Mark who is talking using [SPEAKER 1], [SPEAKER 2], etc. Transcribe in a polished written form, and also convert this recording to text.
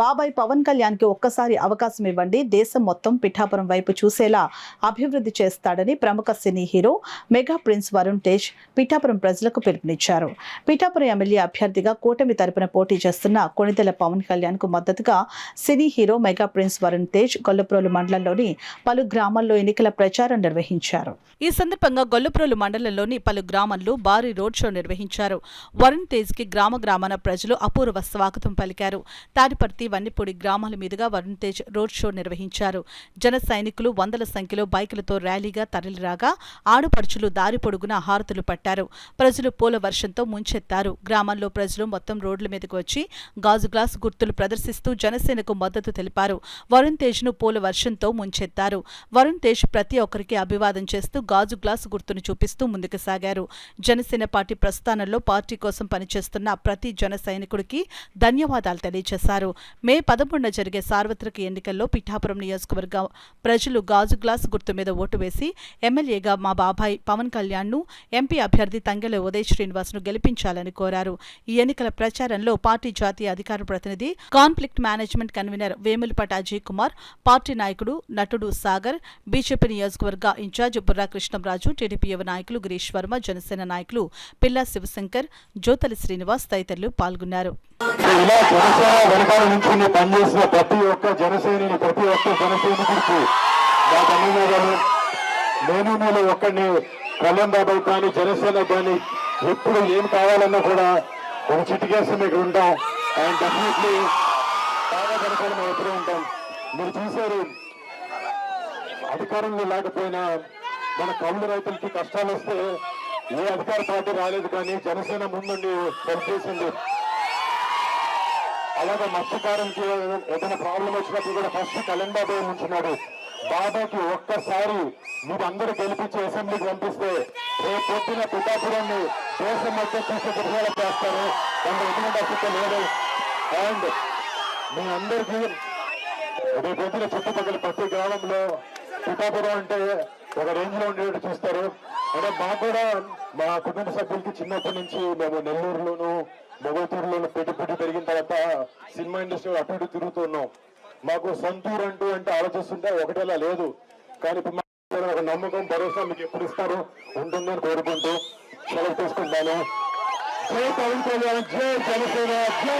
[SPEAKER 1] బాబాయ్ పవన్ కళ్యాణ్ కి ఒక్కసారి అవకాశం ఇవ్వండి, దేశం మొత్తం పిఠాపురం వైపు చూసేలా అభివృద్ధి చేస్తాడని ప్రముఖ cine hero mega prince Varun Tej Pithapuram ప్రజలకు పిలుపునిచ్చారు. పిఠాపురం ఎమ్మెల్యే అభ్యర్థిగా కూటమి తరపున పోటీ చేస్తున్న కొణిదెల పవన్ కళ్యాణ్ కు మద్దతుగా cine hero mega prince Varun Tej Gollaprolu మండలంలోని పలు గ్రామాల్లో ఎన్నికల ప్రచారం నిర్వహించారు. ఈ సందర్భంగా గొల్లప్రోలు మండలంలోని పలు గ్రామాల్లో భారీ రోడ్ షో నిర్వహించారు. వరుణ్ తేజ్ కి గ్రామాన ప్రజలు అపూర్వ స్వాగతం పలికారు. తాడిపర్తి వన్నిపూడి గ్రామాల మీదుగా వరుణ్ తేజ్ రోడ్ షో నిర్వహించారు. జన సైనికులు వందల సంఖ్యలో బైకులతో ర్యాలీగా తరలిరాగా ఆడపడుచులు దారి పొడుగున హారతులు పట్టారు. ప్రజలు పూల వర్షంతో ముంచెత్తారు. గ్రామంలో ప్రజలు మొత్తం రోడ్ల మీదకు వచ్చి గాజు గ్లాస్ గుర్తులు ప్రదర్శిస్తూ జనసేనకు మద్దతు తెలిపారు. వరుణ్ తేజ్ ను పూల వర్షంతో ముంచెత్తారు. వరుణ్ తేజ్ ప్రతి ఒక్కరికి అభివాదం చేస్తూ గాజు గ్లాస్ గుర్తును చూపిస్తూ ముందుకు సాగారు. జనసేన పార్టీ ప్రస్థానంలో పార్టీ కోసం పనిచేస్తున్న ప్రతి జన సైనికుడికి ధన్యవాదాలు తెలియజేశారు. మే 11న జరిగే సార్వత్రిక ఎన్నికల్లో పిఠాపురం నియోజకవర్గ ప్రజలు గాజు గ్లాస్ గుర్తు మీద ఓటు వేసి ఎమ్మెల్యేగా మా బాబాయ్ పవన్ కళ్యాణ్ ను, ఎంపీ అభ్యర్థి తంగెల ఉదయ్ శ్రీనివాస్ ను గెలిపించాలని కోరారు. ఈ ఎన్నికల ప్రచారంలో పార్టీ జాతీయ అధికార ప్రతినిధి, conflict management convener Vemulapati Ajay Kumar, party నాయకుడు నటుడు సాగర్, బీజేపీ నియోజకవర్గ ఇన్ఛార్జ్ బుర్రా కృష్ణంరాజు, టీడీపీ యువ నాయకులు గిరీష్ వర్మ, జనసేన నాయకులు పిల్లా శివశంకర్, జ్యోతలి శ్రీనివాస్ తదితరులు పాల్గొన్నారు.
[SPEAKER 2] ఇలా జనసేన వెనకాల నుంచి పనిచేసిన ప్రతి ఒక్క జనసేనని, ప్రతి ఒక్క జనసైనికుడికి నా ధన్యవాదాలు. నేను మీలో ఒక్కడిని కళ్యాణ్ బాబాయ్ కానీ జనసేన కానీ ఎప్పుడు ఏం కావాలన్నా కూడా ఒక చిటికేసి మీకు ఉంటాం. అండ్ డెఫినెట్లీ బాగా వెనకాల మేము ఎప్పుడూ ఉంటాం. మీరు చూశారు, అధికారంలో లేకపోయినా మన కౌలు రైతులకి కష్టాలు వస్తే ఏ అధికార పార్టీ రాలేదు, కానీ జనసేన ముందుండి పనిచేసింది. అలాగే మత్స్యకారంకి ఏదైనా ప్రాబ్లం వచ్చినప్పుడు కూడా ఫస్ట్ కళ్యాణ్ బాబాయ్ ఉంచున్నాడు. బాబాకి ఒక్కసారి మీరు అందరూ గెలిపించి అసెంబ్లీకి పంపిస్తే రేపు పొద్దున పిఠాపురాన్ని దేశం మొత్తం చూసే దృశ్యాలు చేస్తారు. దాంట్లో ఎటువంటి అసలు లేదు. అండ్ మీ అందరికీ రేపు పొద్దున చుట్టుపక్కల ప్రతి గ్రామంలో పిఠాపురం అంటే ఒక రేంజ్ లో ఉండేట్టు చూస్తారు. అంటే మాకు కూడా మా కుటుంబ సభ్యులకి చిన్నప్పటి నుంచి మేము నెల్లూరులోను మొగతూరులోను పెట్టి పెరిగిన తర్వాత సినిమా ఇండస్ట్రీ అటు ఇటు తిరుగుతున్నాం. మాకు సొంతూరు అంటే ఆలోచిస్తుంటే ఒకటేలా లేదు, కానీ ఇప్పుడు ఒక నమ్మకం, భరోసా మీకు ఎప్పుడు ఇస్తారు ఉంటుందని కోరుకుంటూ సెలవు తీసుకుంటాను. జై పవన్ కళ్యాణ్, జై జనసేన, జై